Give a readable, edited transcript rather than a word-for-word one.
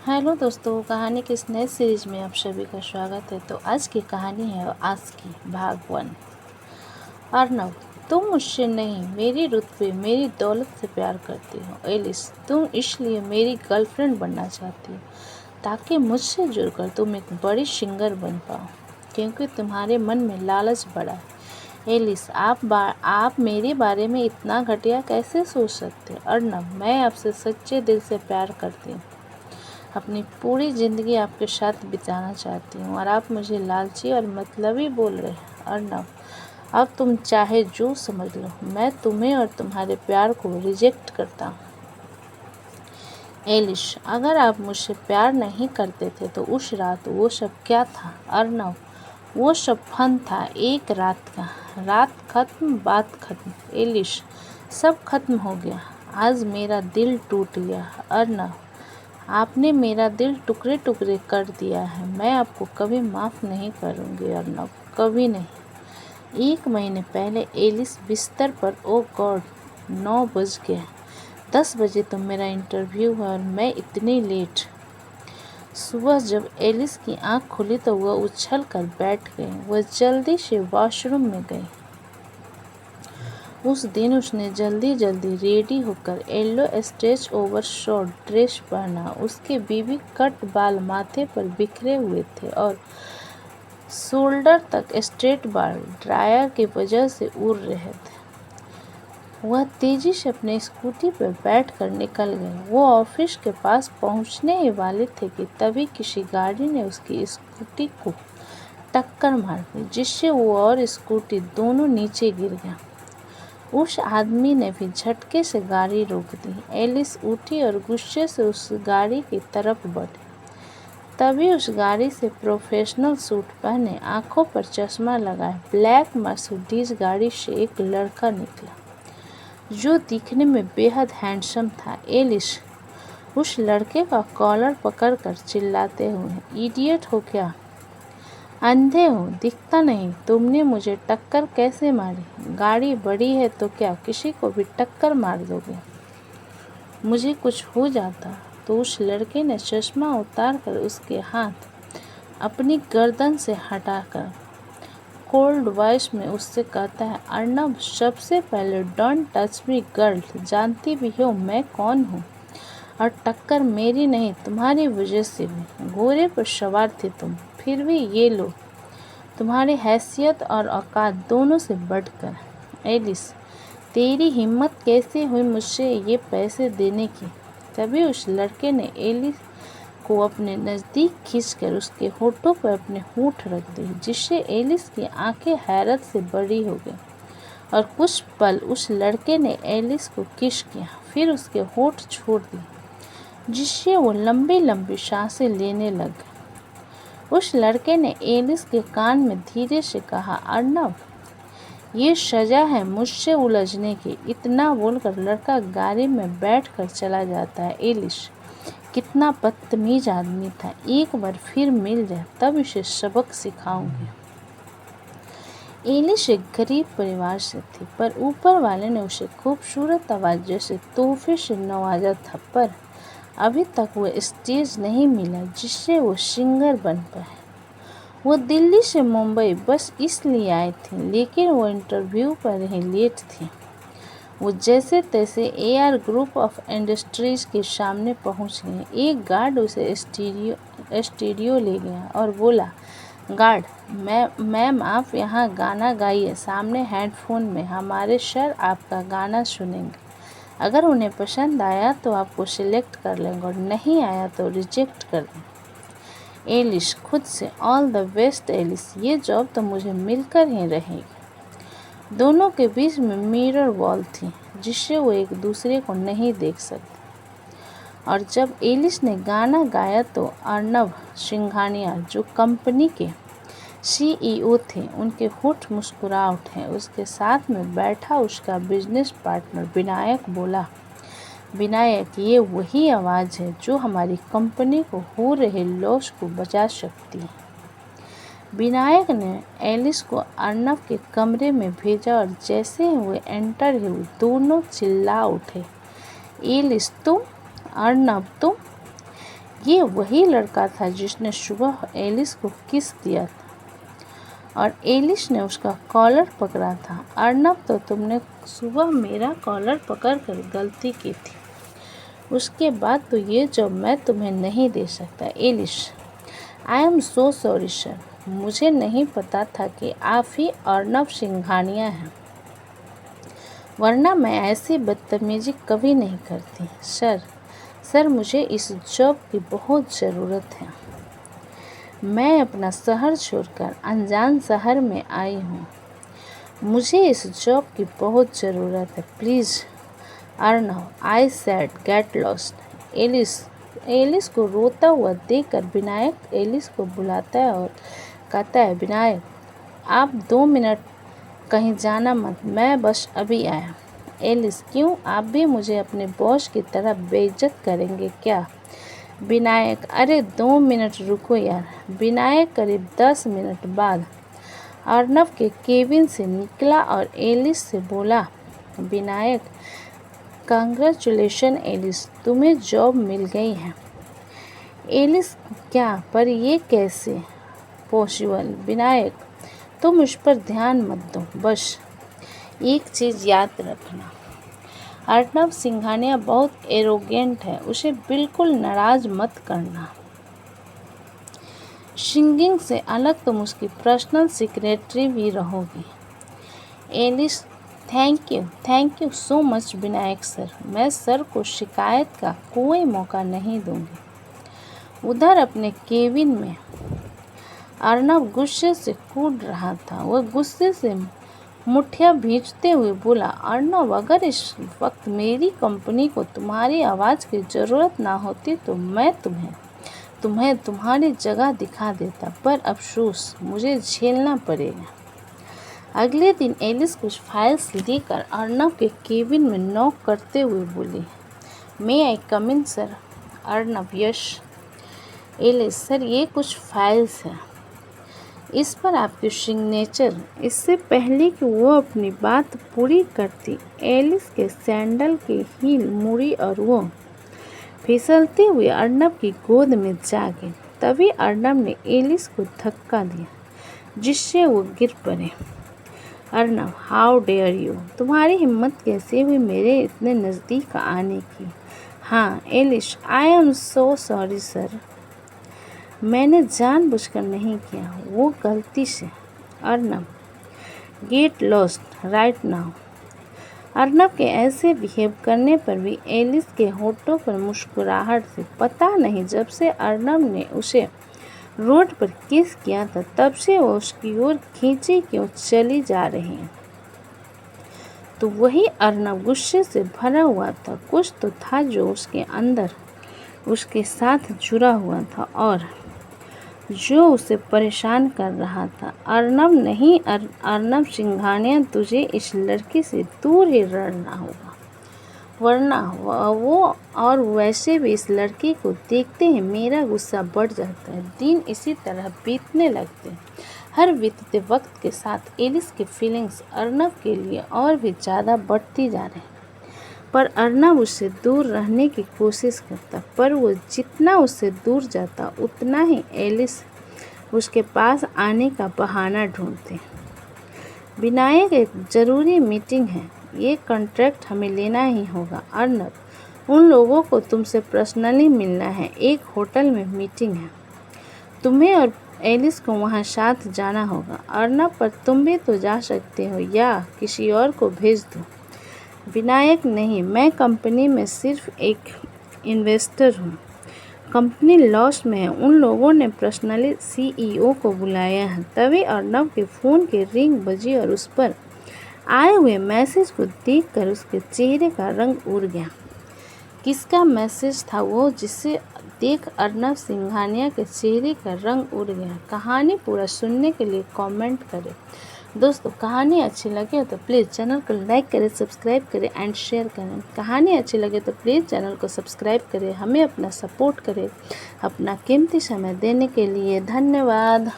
Hello दोस्तों, कहानी की इस नए सीरीज में आप सभी का स्वागत है। तो आज की कहानी है आज की भाग 1। अर्नव, तुम मुझसे नहीं, मेरी रुतबे, मेरी दौलत से प्यार करती हो। एलिस, तुम इसलिए मेरी गर्लफ्रेंड बनना चाहती हो ताकि मुझसे जुड़कर तुम एक बड़ी सिंगर बन पाओ, क्योंकि तुम्हारे मन में लालच बड़ा है। एलिस, आप मेरे बारे में इतना घटिया कैसे सोच सकते? अर्नव, मैं आपसे सच्चे दिल से प्यार करती हूँ, अपनी पूरी ज़िंदगी आपके साथ बिताना चाहती हूँ और आप मुझे लालची और मतलबी बोल रहे हैं। अर्नव, अब तुम चाहे जो समझ लो, मैं तुम्हें और तुम्हारे प्यार को रिजेक्ट करता हूँ। एलिश, अगर आप मुझसे प्यार नहीं करते थे तो उस रात वो सब क्या था? अर्नव, वो सब फन था, एक रात का। रात खत्म, बात खत्म। एलिश, सब खत्म हो गया। आज मेरा दिल टूट गया। अर्नव, आपने मेरा दिल टुकड़े टुकड़े कर दिया है। मैं आपको कभी माफ़ नहीं करूँगी अर्नव, कभी नहीं। 1 महीने पहले एलिस बिस्तर पर, ओ गॉड, 9 बज गए। 10 बजे तो मेरा इंटरव्यू है और मैं इतनी लेट। सुबह जब एलिस की आंख खुली तो वह उछल कर बैठ गई। वह जल्दी से वॉशरूम में गई। उस दिन उसने जल्दी जल्दी रेडी होकर yellow stretch over short dress पहना। उसके बीबी कट बाल माथे पर बिखरे हुए थे और शोल्डर तक स्ट्रेट बाल ड्रायर की वजह से उड़ रहे थे। वह तेजी से अपने स्कूटी पर बैठकर निकल गए। वो ऑफिस के पास पहुंचने ही वाले थे कि तभी किसी गाड़ी ने उसकी स्कूटी को टक्कर मार दी, जिससे वो और स्कूटी दोनों नीचे गिर गया। उस आदमी ने भी झटके से गाड़ी रोक दी। एलिस उठी और गुस्से से उस गाड़ी की तरफ बढ़ी। तभी उस गाड़ी से प्रोफेशनल सूट पहने, आंखों पर चश्मा लगाए, ब्लैक मर्सिडीज गाड़ी से एक लड़का निकला जो दिखने में बेहद हैंडसम था। एलिस उस लड़के का कॉलर पकड़कर चिल्लाते हुए, इडियट हो क्या? अंधे हो, दिखता नहीं? तुमने मुझे टक्कर कैसे मारी? गाड़ी बड़ी है तो क्या किसी को भी टक्कर मार दोगे? मुझे कुछ हो जाता तो? उस लड़के ने चश्मा उतारकर उसके हाथ अपनी गर्दन से हटाकर कोल्ड वॉइस में उससे कहता है, अर्नब, सबसे पहले डोंट टच मी गर्ल, जानती भी हो मैं कौन हूँ? और टक्कर मेरी नहीं, तुम्हारी वजह से हुई। घोड़े पर सवार थे तुम, फिर भी ये लो, तुम्हारी हैसियत और औकात दोनों से बढ़कर। एलिस, तेरी हिम्मत कैसे हुई मुझसे ये पैसे देने की? तभी उस लड़के ने एलिस को अपने नज़दीक खींचकर उसके होठों पर अपने होठ रख दिए, जिससे एलिस की आंखें हैरत से बड़ी हो गईं। और कुछ पल उस लड़के ने एलिस को किस किया, फिर उसके होठ छोड़ दिए, जिससे वो लंबी लंबी सांसें लेने लग गई। उस लड़के ने एलिस के कान में धीरे से कहा, अर्नब, ये सजा है मुझसे उलझने की। इतना बोलकर लड़का गाड़ी में बैठकर चला जाता है। एलिस कितना बदतमीज आदमी था, एक बार फिर मिल जाए तब इसे सबक सिखाऊंगी। एलिस एक गरीब परिवार से थी, पर ऊपर वाले ने उसे खूबसूरत आवाज़ जैसे तोहफे से नवाजा था, पर अभी तक वो स्टेज नहीं मिला जिससे वो सिंगर बन पाए। वो दिल्ली से मुंबई बस इसलिए आई थी, लेकिन वो इंटरव्यू पर ही लेट थी। वो जैसे तैसे एआर ग्रुप ऑफ इंडस्ट्रीज के सामने पहुंच गई। एक गार्ड उसे स्टूडियो ले गया और बोला, गार्ड, मैम आप यहाँ गाना गाइए, सामने हेडफोन में हमारे सर आपका गाना सुनेंगे। अगर उन्हें पसंद आया तो आपको सिलेक्ट कर लेंगे और नहीं आया तो रिजेक्ट कर देंगे। एलिस खुद से, ऑल द बेस्ट एलिस, ये जॉब तो मुझे मिलकर ही रहेगी। दोनों के बीच में मिरर वॉल थी, जिससे वो एक दूसरे को नहीं देख सकते। और जब एलिस ने गाना गाया तो अर्नब सिंघानिया, जो कंपनी के सीईओ थे, उनके होठ मुस्कुरा उठे। उसके साथ में बैठा उसका बिजनेस पार्टनर विनायक बोला, विनायक, ये वही आवाज़ है जो हमारी कंपनी को हो रहे लॉस को बचा सकती है। विनायक ने एलिस को अर्नब के कमरे में भेजा और जैसे ही वो एंटर हुई, दोनों चिल्ला उठे, एलिस तुम, अर्नब तुम। ये वही लड़का था जिसने सुबह एलिस को किस दिया था और एलिस ने उसका कॉलर पकड़ा था। अर्नब, तो तुमने सुबह मेरा कॉलर पकड़कर गलती की थी। उसके बाद तो ये जॉब मैं तुम्हें नहीं दे सकता। Alice, I am so sorry sir, मुझे नहीं पता था कि आप ही अर्नब सिंघानिया हैं, वरना मैं ऐसी बदतमीजी कभी नहीं करती। सर मुझे इस जॉब की बहुत ज़रूरत है। मैं अपना शहर छोड़कर अनजान शहर में आई हूँ। मुझे इस जॉब की बहुत ज़रूरत है। Please Arnab, I said get lost. Alice को रोता हुआ देखकर विनायक एलिस को बुलाता है और कहता है, विनायक, आप 2 मिनट कहीं जाना मत, मैं बस अभी आया। एलिस, क्यों? आप भी मुझे अपने बॉस की तरह बेइज्जत करेंगे क्या? विनायक, अरे 2 मिनट रुको यार। विनायक करीब 10 मिनट बाद अर्नब के केबिन से निकला और एलिस से बोला, विनायक, कांग्रेचुलेशन एलिस, तुम्हें जॉब मिल गई है। एलिस, क्या? पर ये कैसे पॉसिबल? विनायक, तुम उस पर ध्यान मत दो, बस एक चीज़ याद रखना, अर्नब सिंघानिया बहुत एरोगेंट है, उसे बिल्कुल नाराज़ मत करना। सिंगिंग से अलग तुम उसकी पर्सनल सेक्रेटरी भी रहोगी। Alice, thank you so much Vinayak sir, मैं सर को शिकायत का कोई मौका नहीं दूंगी। उधर अपने केबिन में अर्नब गुस्से से कूद रहा था। वह गुस्से से मुठ्ठियाँ भींचते हुए बोला, अर्नब, अगर इस वक्त मेरी कंपनी को तुम्हारी आवाज़ की ज़रूरत ना होती तो मैं तुम्हें तुम्हारी जगह दिखा देता, पर अफसोस मुझे झेलना पड़ेगा। अगले दिन एलिस कुछ फाइल्स लेकर अर्नब के केबिन में नॉक करते हुए बोली, मे आई कम इन सर? अर्नब, यश। एलिस, सर ये कुछ फाइल्स हैं, इस पर आपकी सिग्नेचर। इससे पहले कि वो अपनी बात पूरी करती, एलिस के सैंडल के हील मुड़ी और वो फिसलते हुए अर्नब की गोद में जा गई। तभी अर्नब ने एलिस को धक्का दिया, जिससे वो गिर पड़े। अर्नब, हाउ डेयर यू, तुम्हारी हिम्मत कैसे हुई मेरे इतने नज़दीक आने की? हाँ। Alice, I am so sorry sir, मैंने जानबूझकर नहीं किया, वो गलती से। Arnab, get lost right now. Arnab के ऐसे बिहेव करने पर भी एलिस के होठों पर मुस्कुराहट थी। पता नहीं, जब से अर्नब ने उसे रोड पर किस किया था, तब से वो उसकी ओर खींची क्यों चली जा रही है। तो वही अर्नब गुस्से से भरा हुआ था। कुछ तो था जो उसके अंदर उसके साथ जुड़ा हुआ था और जो उसे परेशान कर रहा था। अर्नब नहीं, अर्नब सिंघानिया, तुझे इस लड़की से दूर ही रहना होगा, वरना वो और वैसे भी इस लड़की को देखते ही मेरा गुस्सा बढ़ जाता है। दिन इसी तरह बीतने लगते हैं। हर बीतते वक्त के साथ एलिस की फीलिंग्स अर्नब के लिए और भी ज़्यादा बढ़ती जा रही, पर अर्नब उससे दूर रहने की कोशिश करता। पर वो जितना उससे दूर जाता, उतना ही एलिस उसके पास आने का बहाना ढूंढते। विनायक, एक ज़रूरी मीटिंग है, ये कॉन्ट्रैक्ट हमें लेना ही होगा। अर्नब, उन लोगों को तुमसे पर्सनली मिलना है, एक होटल में मीटिंग है, तुम्हें और एलिस को वहाँ साथ जाना होगा। अर्नब, पर तुम भी तो जा सकते हो या किसी और को भेज दो। विनायक, नहीं, मैं कंपनी में सिर्फ एक इन्वेस्टर हूँ, कंपनी लॉस में है, उन लोगों ने पर्सनली CEO को बुलाया है। तभी अर्नब के फ़ोन की रिंग बजी और उस पर आए हुए मैसेज को देखकर उसके चेहरे का रंग उड़ गया। किसका मैसेज था वो, जिसे देख अर्नब सिंघानिया के चेहरे का रंग उड़ गया? कहानी पूरा सुनने के लिए कमेंट करें। दोस्तों, कहानी अच्छी लगे तो प्लीज़ चैनल को लाइक करें, सब्सक्राइब करें एंड शेयर करें। कहानी अच्छी लगे तो प्लीज़ चैनल को सब्सक्राइब करें, हमें अपना सपोर्ट करें। अपना कीमती समय देने के लिए धन्यवाद।